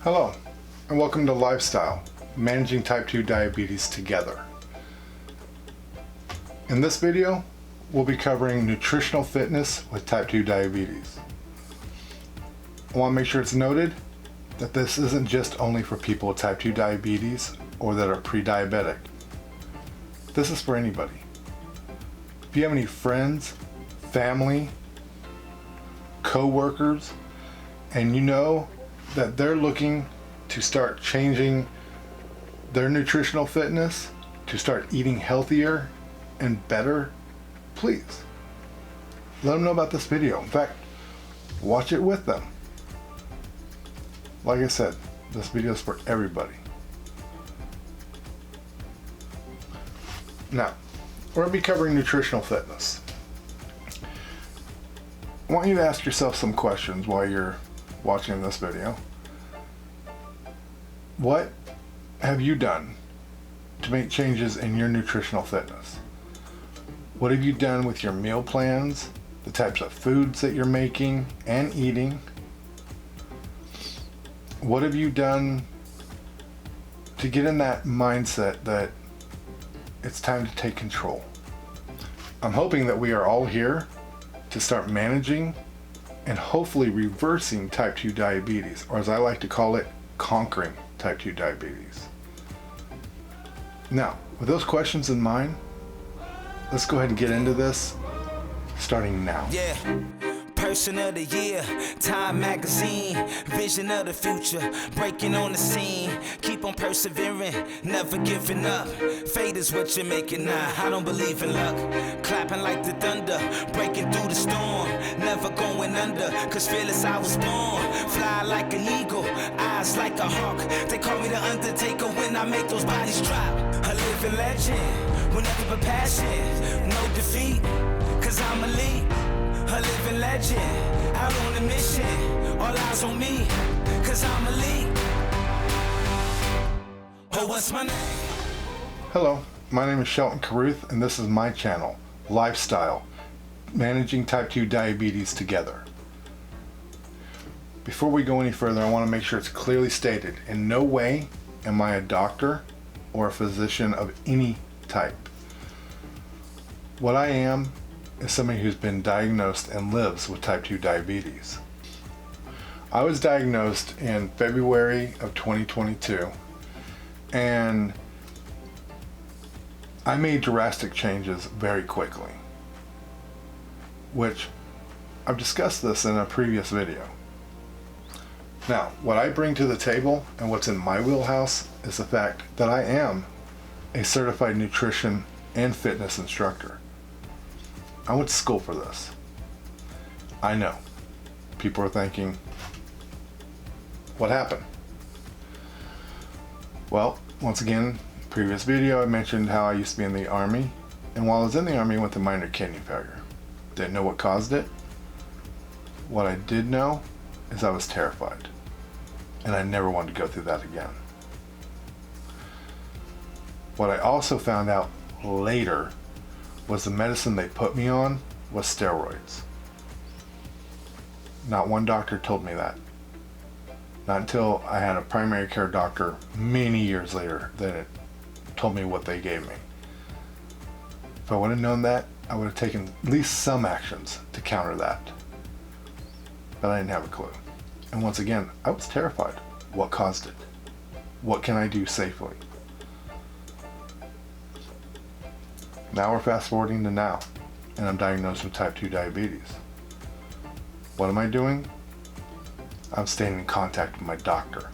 Hello, and welcome to Lifestyle, Managing Type 2 Diabetes Together. In this video, we'll be covering nutritional fitness with type 2 diabetes. I want to make sure it's noted that this isn't just only for people with type 2 diabetes or that are pre-diabetic. This is for anybody. If you have any friends, family, co-workers, and you know that they're looking to start changing their nutritional fitness, to start eating healthier and better, please let them know about this video. In fact, watch it with them. Like I said, this video is for everybody. Now, we're going to be covering nutritional fitness. I want you to ask yourself some questions while you're watching this video. What have you done to make changes in your nutritional fitness? What have you done with your meal plans, the types of foods that you're making and eating? What have you done to get in that mindset that it's time to take control? I'm hoping that we are all here to start managing and hopefully reversing type 2 diabetes, or as I like to call it, conquering type 2 diabetes. Now, with those questions in mind, let's go ahead and get into this, starting now. Yeah. Person of the year, Time magazine, vision of the future, breaking on the scene, keep on persevering, never giving up, fate is what you're making now, I don't believe in luck, clapping like the thunder, breaking through the storm, never going under, cause fearless I was born, fly like an eagle, eyes like a hawk, they call me the Undertaker when I make those bodies drop, a living legend, with nothing but passion, no defeat, cause I'm elite. A living legend, out on a mission, all eyes on me, cause I'm elite. Oh, what's my name? Hello, my name is Shelton Caruth, and this is my channel, Lifestyle, Managing Type 2 Diabetes Together. Before we go any further, I want to make sure it's clearly stated, in no way am I a doctor or a physician of any type. What I am is somebody who's been diagnosed and lives with type 2 diabetes. I was diagnosed in February of 2022, and I made drastic changes very quickly, which I've discussed this in a previous video. Now, what I bring to the table and what's in my wheelhouse is the fact that I am a certified nutrition and fitness instructor. I went to school for this. I know. People are thinking, what happened? Well, once again, previous video I mentioned how I used to be in the Army, and while I was in the Army I went through minor kidney failure. Didn't know what caused it. What I did know is I was terrified, and I never wanted to go through that again. What I also found out later was the medicine they put me on was steroids. Not one doctor told me that. Not until I had a primary care doctor many years later that it told me what they gave me. If I would have known that, I would have taken at least some actions to counter that. But I didn't have a clue. And once again, I was terrified. What caused it? What can I do safely? Now we're fast forwarding to now, and I'm diagnosed with type 2 diabetes. What am I doing? I'm staying in contact with my doctor.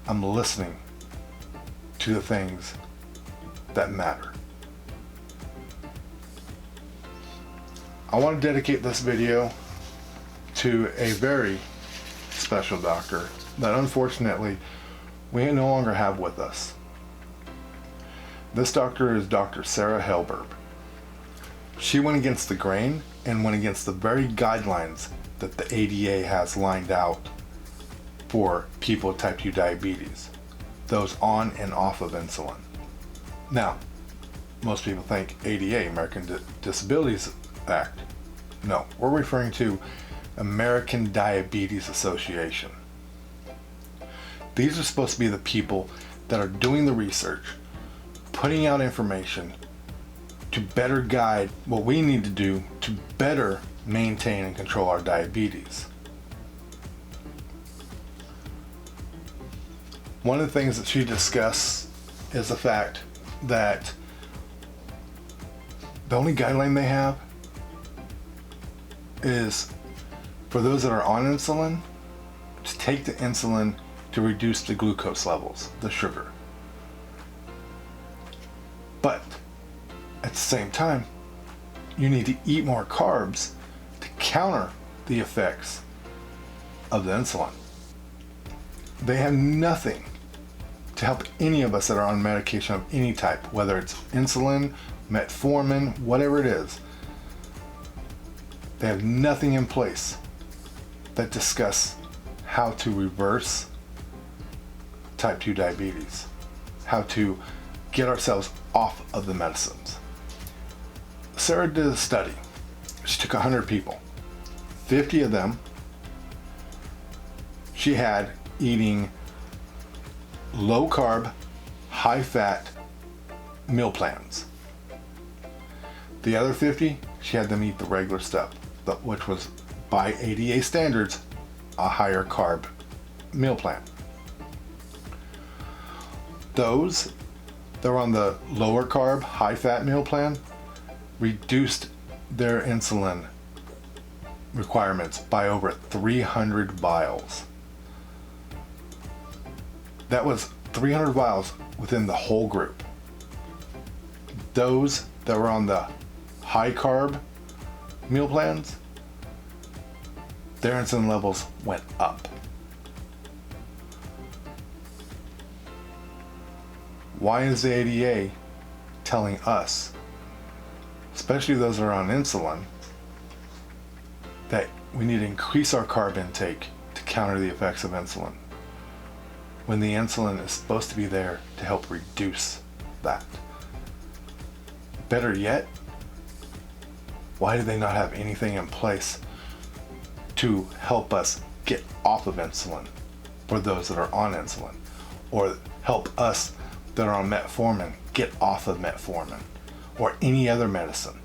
I'm listening to the things that matter. I want to dedicate this video to a very special doctor that unfortunately we no longer have with us. This doctor is Dr. Sarah Helberg. She went against the grain and went against the very guidelines that the ADA has lined out for people with type 2 diabetes, those on and off of insulin. Now, most people think ADA, American Disabilities Act. No, we're referring to American Diabetes Association. These are supposed to be the people that are doing the research, putting out information to better guide what we need to do to better maintain and control our diabetes. One of the things that she discussed is the fact that the only guideline they have is for those that are on insulin to take the insulin to reduce the glucose levels, the sugar. But at the same time, you need to eat more carbs to counter the effects of the insulin. They have nothing to help any of us that are on medication of any type, whether it's insulin, metformin, whatever it is. They have nothing in place that discuss how to reverse type 2 diabetes, how to get ourselves off of the medicines. Sarah did a study. She took 100 people. 50 of them she had eating low carb, high fat meal plans. The other 50, she had them eat the regular stuff, which was by ADA standards, a higher carb meal plan. Those that were on the lower carb, high fat meal plan reduced their insulin requirements by over 300 vials. That was 300 vials within the whole group. Those that were on the high carb meal plans, their insulin levels went up. Why is the ADA telling us, especially those that are on insulin, that we need to increase our carb intake to counter the effects of insulin, when the insulin is supposed to be there to help reduce that? Better yet, why do they not have anything in place to help us get off of insulin for those that are on insulin, or help us that are on metformin get off of metformin or any other medicine?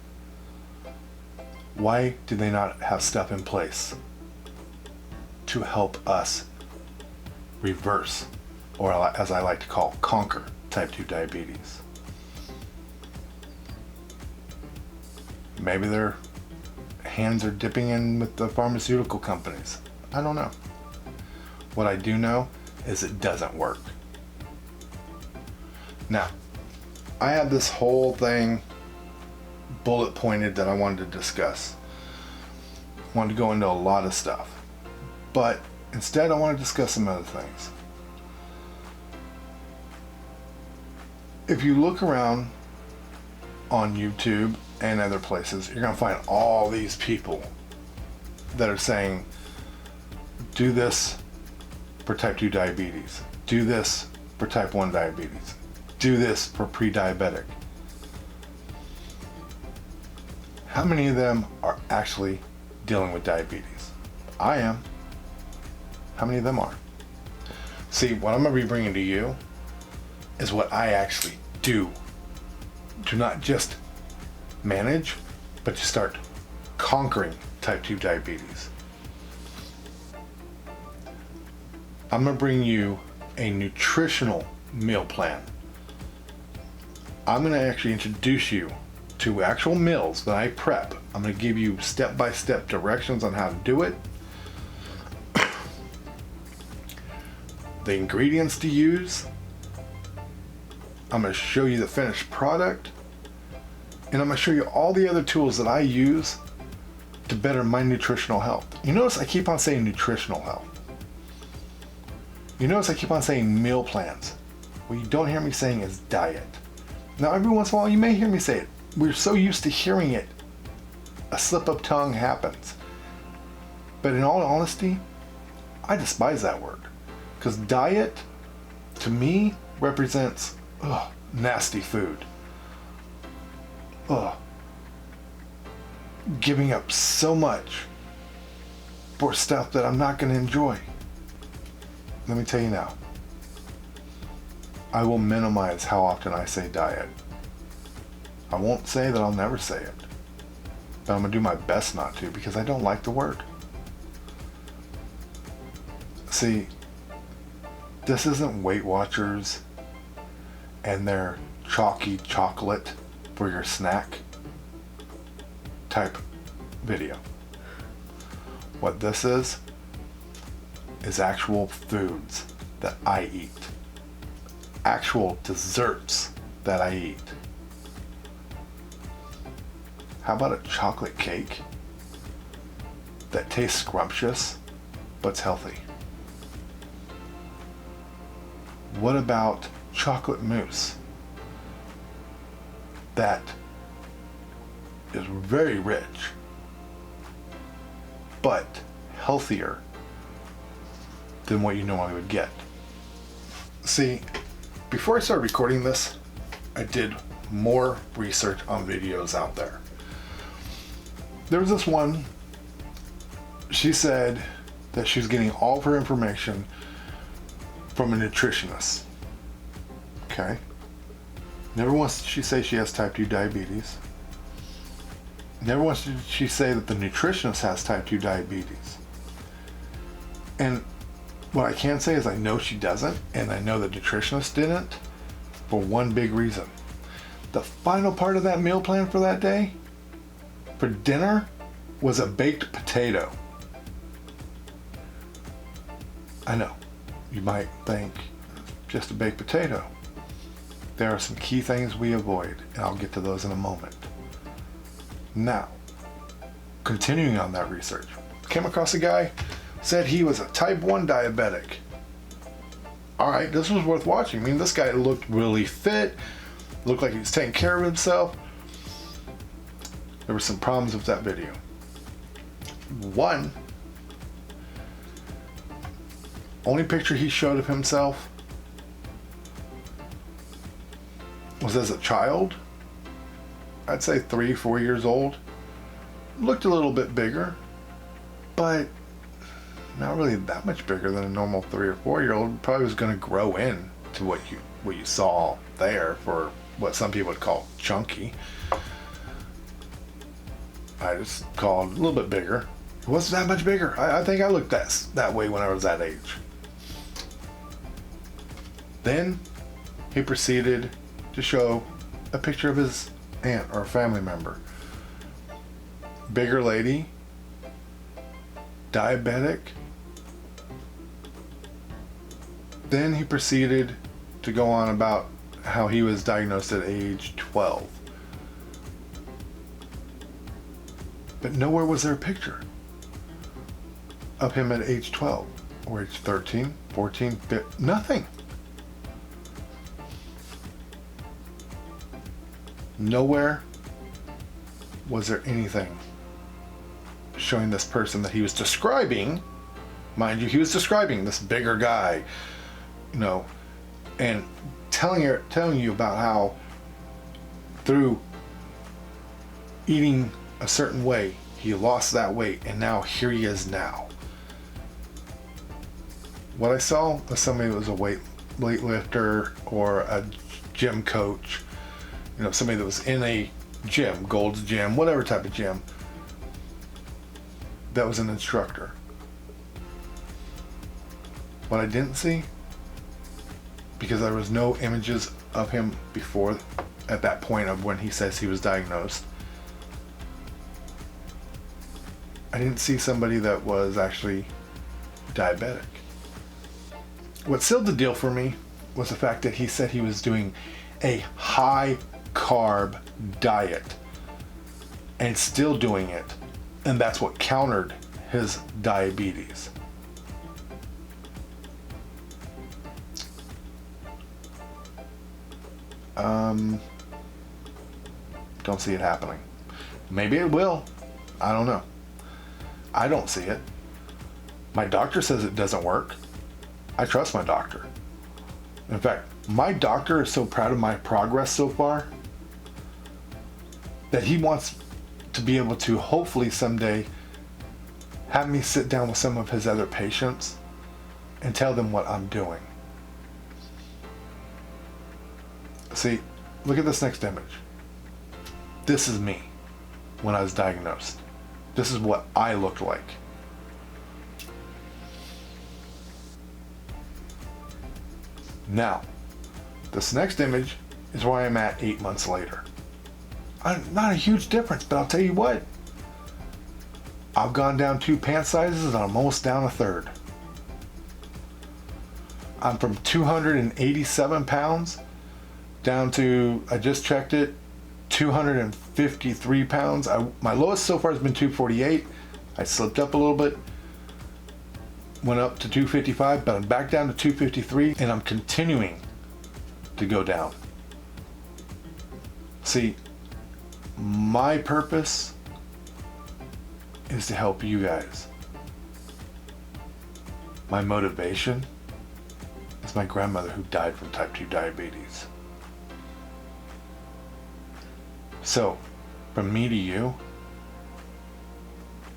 Why do they not have stuff in place to help us reverse, or as I like to call, conquer type 2 diabetes? Maybe their hands are dipping in with the pharmaceutical companies. I don't know. What I do know is it doesn't work. Now, I have this whole thing bullet pointed that I wanted to discuss. I wanted to go into a lot of stuff, but instead I want to discuss some other things. If you look around on YouTube and other places, you're going to find all these people that are saying, do this for type 2 diabetes, do this for type 1 diabetes, do this for pre-diabetic. How many of them are actually dealing with diabetes? I am. How many of them are? See, what I'm going to be bringing to you is what I actually do to not just manage, but to start conquering type 2 diabetes. I'm going to bring you a nutritional meal plan. I'm going to actually introduce you to actual meals that I prep. I'm going to give you step-by-step directions on how to do it, the ingredients to use. I'm going to show you the finished product, and I'm going to show you all the other tools that I use to better my nutritional health. You notice I keep on saying nutritional health. You notice I keep on saying meal plans. What you don't hear me saying is diet. Now, every once in a while you may hear me say it. We're so used to hearing it, a slip of tongue happens. But in all honesty, I despise that word, because diet to me represents nasty food. Giving up so much for stuff that I'm not going to enjoy. Let me tell you now, I will minimize how often I say diet. I won't say that I'll never say it, but I'm going to do my best not to, because I don't like the word. See, this isn't Weight Watchers and their chalky chocolate for your snack type video. What this is actual foods that I eat. Actual desserts that I eat. How about a chocolate cake that tastes scrumptious but's healthy? What about chocolate mousse that is very rich but healthier than what you normally would get? See, before I started recording this, I did more research on videos out there. There was this one, she said that she was getting all of her information from a nutritionist. Okay? Never once did she say she has type 2 diabetes. Never once did she say that the nutritionist has type 2 diabetes. And what I can say is I know she doesn't, and I know the nutritionist didn't, for one big reason. The final part of that meal plan for that day, for dinner, was a baked potato. I know, you might think just a baked potato. There are some key things we avoid, and I'll get to those in a moment. Now, continuing on that research, came across a guy, said he was a type 1 diabetic. Alright, this was worth watching. I mean, this guy looked really fit, looked like he was taking care of himself. There were some problems with that video. One, only picture he showed of himself was as a child. I'd say 3-4 years old. Looked a little bit bigger, but not really that much bigger than a normal 3 or 4 year old. Probably was going to grow in to what you saw there, for what some people would call chunky. I just call it a little bit bigger. It wasn't that much bigger. I think I looked that way when I was that age. Then he proceeded to show a picture of his aunt or family member. Bigger lady, diabetic. Then he proceeded to go on about how he was diagnosed at age 12. But nowhere was there a picture of him at age 12 or age 13, 14, 15, nothing. Nowhere was there anything showing this person that he was describing. Mind you, he was describing this bigger guy, you know, and telling you about how through eating a certain way, he lost that weight, and now here he is now. What I saw was somebody that was a weightlifter or a gym coach, you know, somebody that was in a gym, Gold's Gym, whatever type of gym, that was an instructor. What I didn't see, because there was no images of him before, at that point of when he says he was diagnosed, I didn't see somebody that was actually diabetic. What sealed the deal for me was the fact that he said he was doing a high carb diet and still doing it, and that's what countered his diabetes. Don't see it happening. Maybe it will. I don't know. I don't see it. My doctor says it doesn't work. I trust my doctor. In fact, my doctor is so proud of my progress so far that he wants to be able to hopefully someday have me sit down with some of his other patients and tell them what I'm doing. See, look at this next image. This is me when I was diagnosed. This is what I looked like. Now, this next image is where I'm at 8 months later. Not a huge difference, but I'll tell you what. I've gone down 2 pant sizes and I'm almost down a third. I'm from 287 pounds down to, I just checked it, 253 pounds. My lowest so far has been 248. I slipped up a little bit, went up to 255, but I'm back down to 253 and I'm continuing to go down. See, my purpose is to help you guys. My motivation is my grandmother who died from type 2 diabetes. So, from me to you,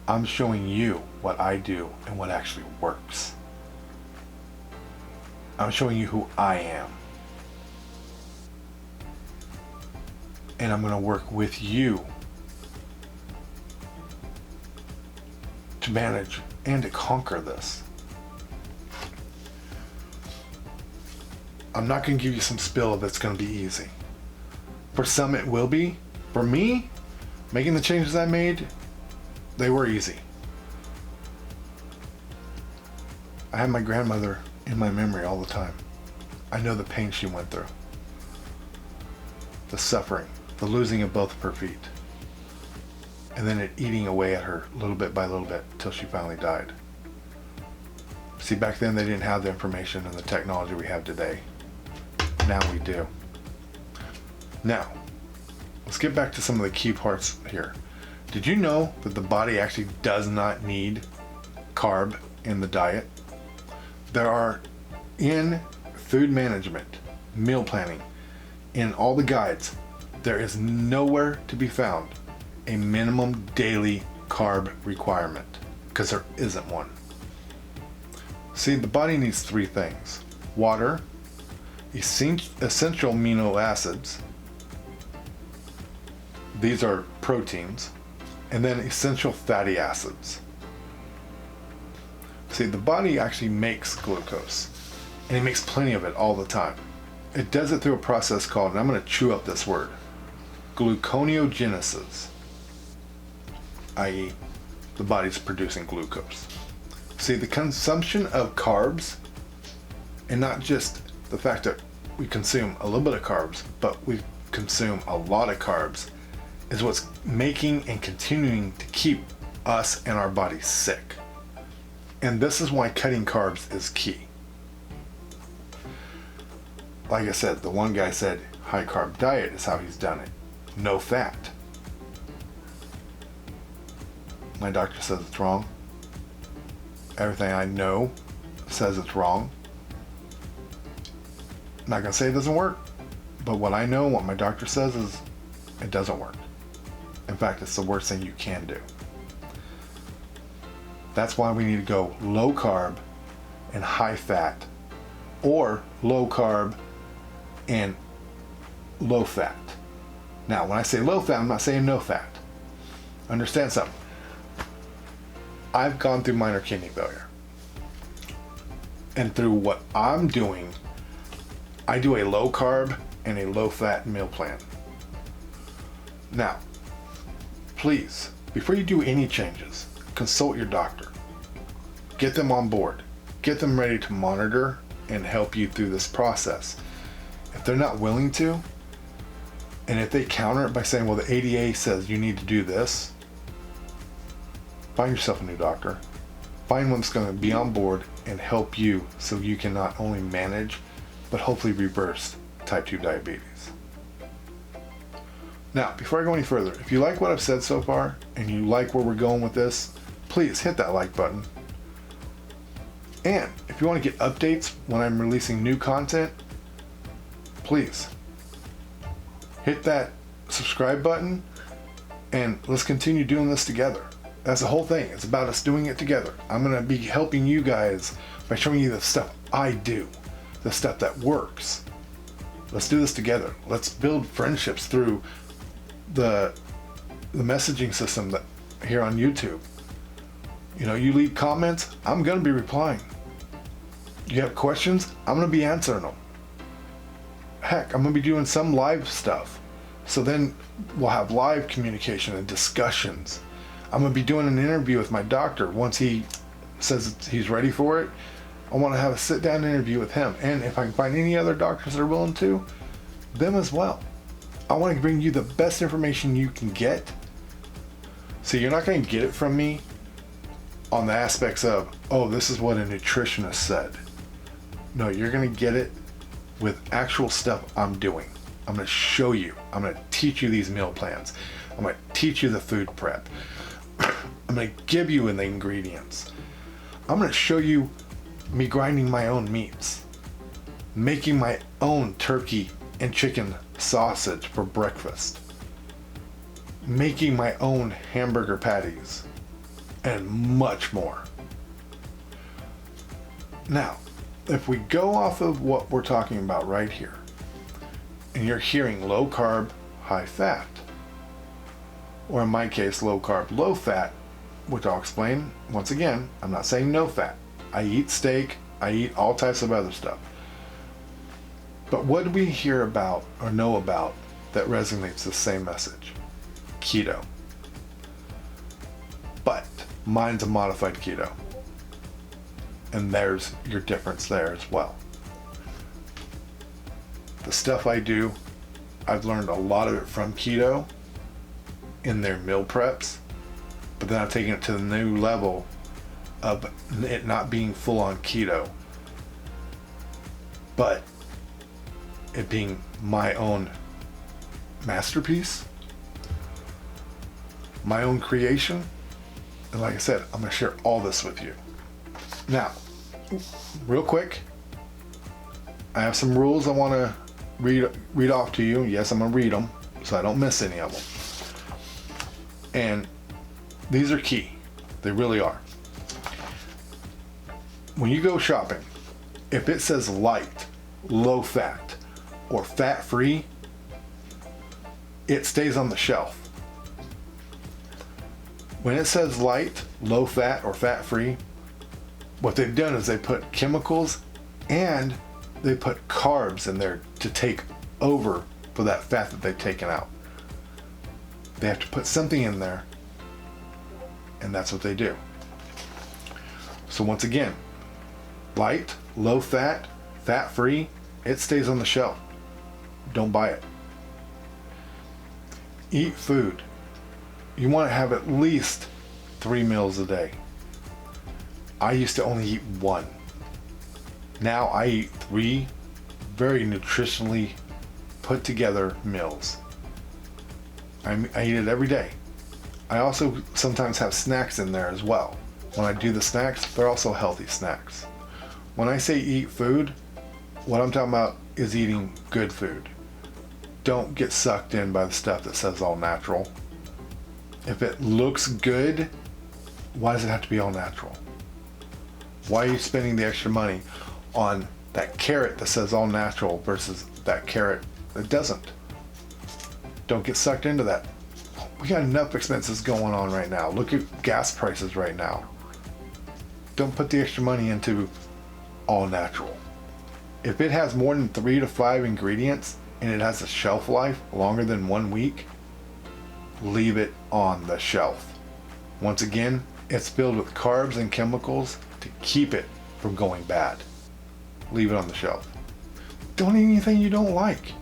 I'm showing you what I do and what actually works. I'm showing you who I am. And I'm going to work with you to manage and to conquer this. I'm not going to give you some spill that's going to be easy. For some it will be. For me, making the changes I made, they were easy. I have my grandmother in my memory all the time. I know the pain she went through. The suffering, the losing of both of her feet. And then it eating away at her little bit by little bit till she finally died. See, back then they didn't have the information and the technology we have today. Now we do. Now, let's get back to some of the key parts here. Did you know that the body actually does not need carb in the diet? There are, in food management, meal planning, in all the guides, there is nowhere to be found a minimum daily carb requirement, because there isn't one. See, the body needs 3 things: water, essential amino acids, these are proteins, and then essential fatty acids. See, the body actually makes glucose, and it makes plenty of it all the time. It does it through a process called, and I'm going to chew up this word, gluconeogenesis, i.e. the body's producing glucose. See, the consumption of carbs, and not just the fact that we consume a little bit of carbs, but we consume a lot of carbs, is what's making and continuing to keep us and our bodies sick. And this is why cutting carbs is key. Like I said, the one guy said high carb diet is how he's done it. No fat. My doctor says it's wrong. Everything I know says it's wrong. I'm not gonna say it doesn't work, but what I know, what my doctor says is it doesn't work. In fact, it's the worst thing you can do. That's why we need to go low carb and high fat, or low carb and low fat. Now, when I say low fat, I'm not saying no fat. Understand something. I've gone through minor kidney failure. And through what I'm doing, I do a low carb and a low fat meal plan. Now, please, before you do any changes, consult your doctor. Get them on board. Get them ready to monitor and help you through this process. If they're not willing to, and if they counter it by saying, well, the ADA says you need to do this, find yourself a new doctor. Find one that's going to be on board and help you so you can not only manage, but hopefully reverse type 2 diabetes. Now, before I go any further, if you like what I've said so far and you like where we're going with this, please hit that like button. And if you want to get updates when I'm releasing new content, please hit that subscribe button and let's continue doing this together. That's the whole thing. It's about us doing it together. I'm going to be helping you guys by showing you the stuff I do, the stuff that works. Let's do this together. Let's build friendships through the messaging system that here on YouTube. You know, you leave comments, I'm going to be replying. You have questions, I'm going to be answering them. Heck, I'm going to be doing some live stuff. So then we'll have live communication and discussions. I'm going to be doing an interview with my doctor once he says he's ready for it. I want to have a sit-down interview with him. And if I can find any other doctors that are willing to, them as well. I want to bring you the best information you can get. So you're not going to get it from me on the aspects of, oh, this is what a nutritionist said. No, you're going to get it with actual stuff I'm doing. I'm going to show you. I'm going to teach you these meal plans. I'm going to teach you the food prep. I'm going to give you the ingredients. I'm going to show you me grinding my own meats, making my own turkey and chicken sausage for breakfast, making my own hamburger patties, and much more. Now, if we go off of what we're talking about right here, and you're hearing low carb, high fat, or in my case, low carb, low fat, which I'll explain once again. I'm not saying no fat. I eat steak, I eat all types of other stuff. But what do we hear about or know about that resonates the same message? Keto. But mine's a modified keto. And there's your difference there as well. The stuff I do, I've learned a lot of it from keto in their meal preps, but then I've taken it to the new level of it not being full on keto, but it being my own masterpiece, my own creation. And like I said, I'm going to share all this with you. Now, real quick, I have some rules I want to read off to you. Yes, I'm going to read them so I don't miss any of them. And these are key. They really are. When you go shopping, if it says light, low fat, or fat free, it stays on the shelf. When it says light, low fat, or fat free, what they've done is they put chemicals and they put carbs in there to take over for that fat that they've taken out. They have to put something in there, and that's what they do. So once again, light, low fat, fat free, it stays on the shelf. Don't buy it. Eat food. You want to have at least 3 meals a day. I used to only eat 1. Now I eat 3 very nutritionally put together meals. I eat it every day. I also sometimes have snacks in there as well. When I do the snacks, they're also healthy snacks. When I say eat food, what I'm talking about is eating good food. Don't get sucked in by the stuff that says all natural. If it looks good, why does it have to be all natural? Why are you spending the extra money on that carrot that says all natural versus that carrot that doesn't? Don't get sucked into that. We got enough expenses going on right now. Look at gas prices right now. Don't put the extra money into all natural. If it has more than 3 to 5 ingredients and it has a shelf life longer than 1 week, leave it on the shelf. Once again, it's filled with carbs and chemicals to keep it from going bad. Leave it on the shelf. Don't eat anything you don't like.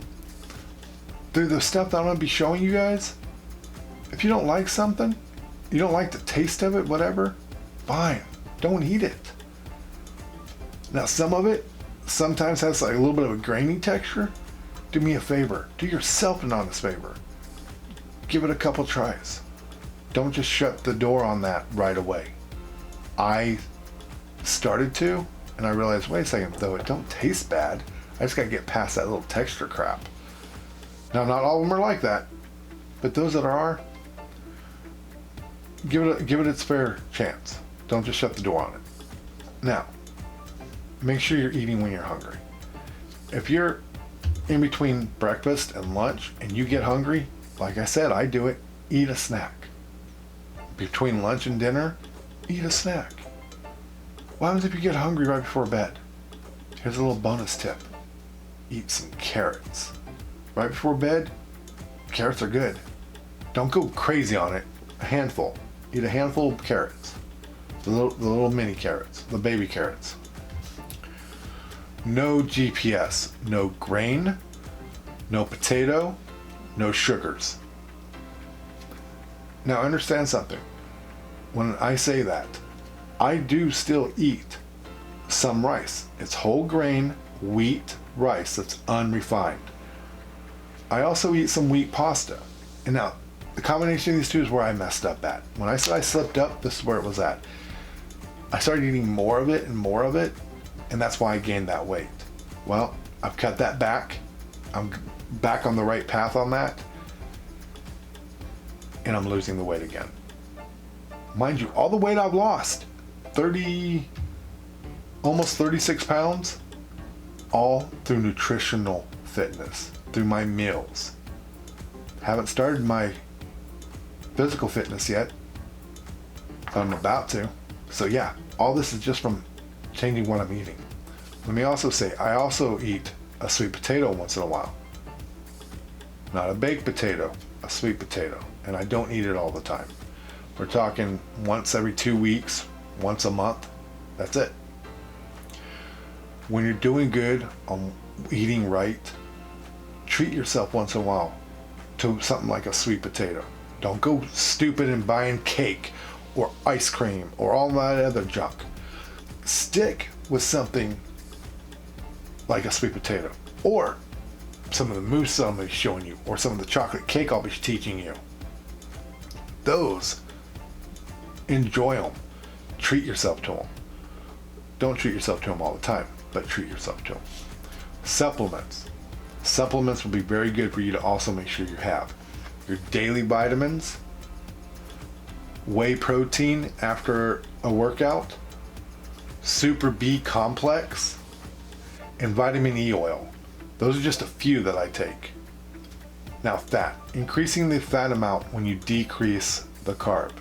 Through the stuff that I'm going to be showing you guys, if you don't like something, you don't like the taste of it, whatever, fine. Don't eat it. Now, some of it sometimes has like a little bit of a grainy texture. Do me a favor. Do yourself an honest favor. Give it a couple tries. Don't just shut the door on that right away. I started to, and I realized, wait a second, though it don't taste bad, I just got to get past that little texture crap. Now, not all of them are like that, but those that are, give it its fair chance. Don't just shut the door on it. Now, make sure you're eating when you're hungry. If you're in between breakfast and lunch and you get hungry, like I said, I do it, eat a snack. Between lunch and dinner, eat a snack. What happens if you get hungry right before bed? Here's a little bonus tip. Eat some carrots. Right before bed, carrots are good. Don't go crazy on it. A handful. Eat a handful of carrots. The little mini carrots, the baby carrots. No GPS, no grain, no potato, no sugars. Now understand something. When I say that, I do still eat some rice. It's whole grain, wheat rice that's unrefined. I also eat some wheat pasta. And now, the combination of these two is where I messed up at. When I said I slipped up, this is where it was at. I started eating more of it, and that's why I gained that weight. Well, I've cut that back. I'm back on the right path on that, and I'm losing the weight again. Mind you, all the weight I've lost, almost 36 pounds, all through nutritional fitness, through my meals. Haven't started my physical fitness yet. I'm about to. So yeah, all this is just from changing what I'm eating. Let me also say, I also eat a sweet potato once in a while. Not a baked potato, a sweet potato. And I don't eat it all the time. We're talking once every 2 weeks, once a month. That's it. When you're doing good on eating right, treat yourself once in a while to something like a sweet potato. Don't go stupid and buying cake or ice cream or all that other junk. Stick with something like a sweet potato, or some of the mousse I'm going to be showing you, or some of the chocolate cake I'll be teaching you. Those, enjoy them. Treat yourself to them. Don't treat yourself to them all the time, but treat yourself to them. Supplements. Supplements will be very good for you to also make sure you have your daily vitamins, whey protein after a workout, Super B complex, and vitamin E oil. Those are just a few that I take. Now fat. Increasing the fat amount when you decrease the carb.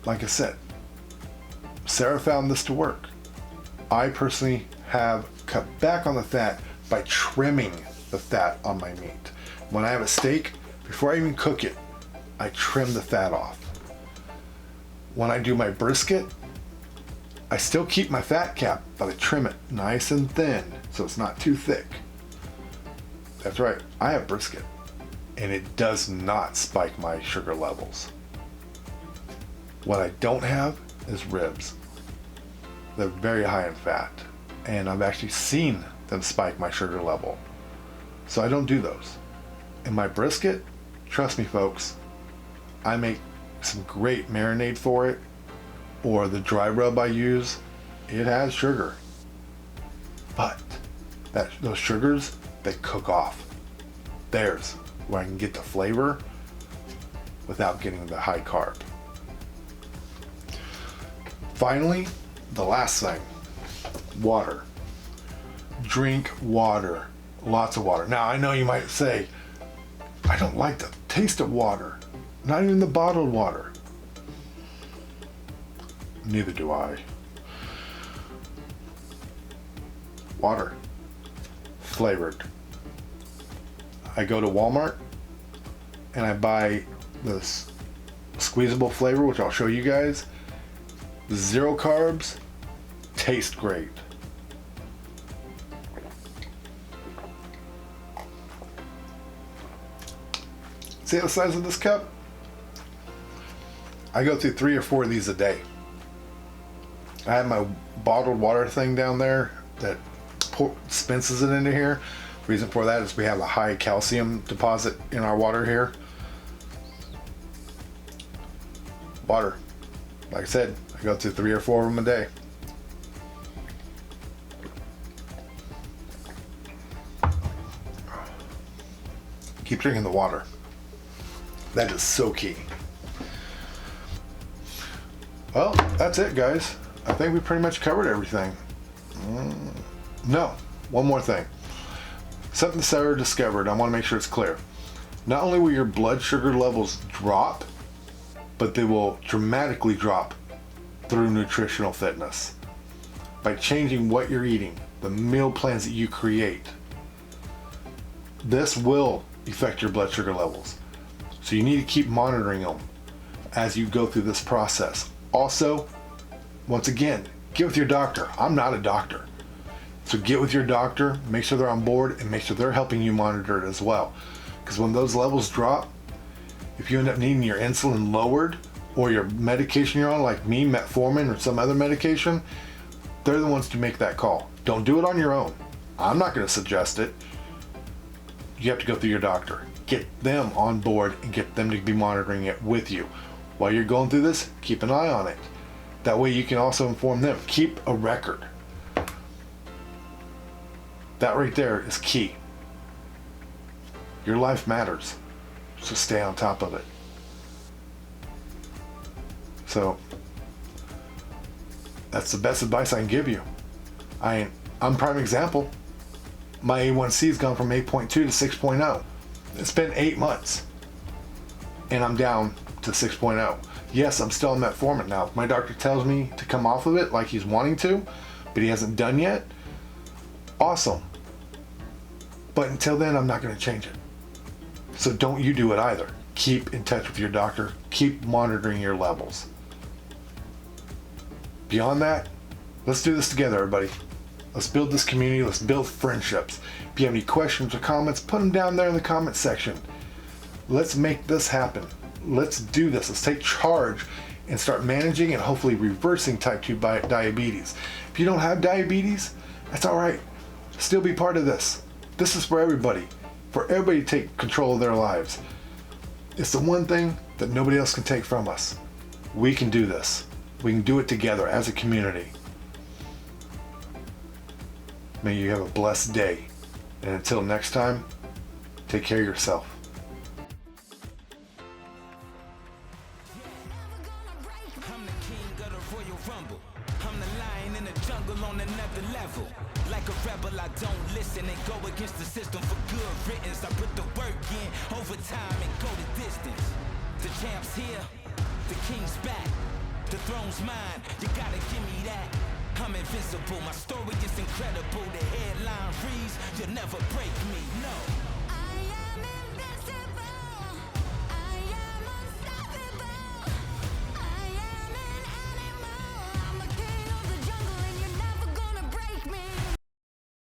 Like I said, Sarah found this to work. I personally have cut back on the fat by trimming the fat on my meat. When I have a steak, before I even cook it, I trim the fat off. When I do my brisket, I still keep my fat cap, but I trim it nice and thin so it's not too thick. That's right, I have brisket, and it does not spike my sugar levels. What I don't have is ribs. They're very high in fat, and I've actually seen them spike my sugar level. So I don't do those. In my brisket, trust me folks, I make some great marinade for it, or the dry rub I use, it has sugar. But those sugars, they cook off. There's where I can get the flavor without getting the high carb. Finally, the last thing, water. Drink water, lots of water. Now I know you might say, I don't like the taste of water, not even the bottled water. Neither do I. Water, flavored. I go to Walmart and I buy this squeezable flavor, which I'll show you guys. 0 carbs, taste great. See the size of this cup? I go through 3 or 4 of these a day. I have my bottled water thing down there that dispenses it into here. Reason for that is we have a high calcium deposit in our water here. Water. Like I said, I go through 3 or 4 of them a day. Keep drinking the water. That is so key. Well, that's it, guys. I think we pretty much covered everything. No, one more thing. Something Sarah discovered, I want to make sure it's clear. Not only will your blood sugar levels drop, but they will dramatically drop through nutritional fitness. By changing what you're eating, the meal plans that you create, this will affect your blood sugar levels. So you need to keep monitoring them as you go through this process. Also, once again, get with your doctor. I'm not a doctor. So get with your doctor, make sure they're on board, and make sure they're helping you monitor it as well. Because when those levels drop, if you end up needing your insulin lowered, or your medication you're on, like me, metformin, or some other medication, they're the ones to make that call. Don't do it on your own. I'm not going to suggest it. You have to go through your doctor. Get them on board and get them to be monitoring it with you. While you're going through this, keep an eye on it. That way you can also inform them. Keep a record. That right there is key. Your life matters, so stay on top of it. So that's the best advice I can give you. I'm a prime example. My A1C has gone from 8.2 to 6.0. It's been 8 months and I'm down to 6.0. Yes, I'm still on metformin now. If my doctor tells me to come off of it like he's wanting to, but he hasn't done yet, awesome. But until then, I'm not going to change it. So don't you do it either. Keep in touch with your doctor. Keep monitoring your levels. Beyond that, let's do this together, everybody. Let's build this community. Let's build friendships. If you have any questions or comments, put them down there in the comment section. Let's make this happen. Let's do this. Let's take charge and start managing and hopefully reversing type 2 diabetes. If you don't have diabetes, that's all right. Still be part of this. This is for everybody to take control of their lives. It's the one thing that nobody else can take from us. We can do this. We can do it together as a community. May you have a blessed day. And until next time, take care of yourself. I'm the king of the Royal Rumble. I'm the lion in the jungle on another level. Like a rebel, I don't listen and go against the system for good riddance. I put the work in, overtime, and go the distance. The champ's here, the king's back, the throne's mine, you gotta give me that. I'm invincible, my story is incredible. The headline reads, you'll never break me, no.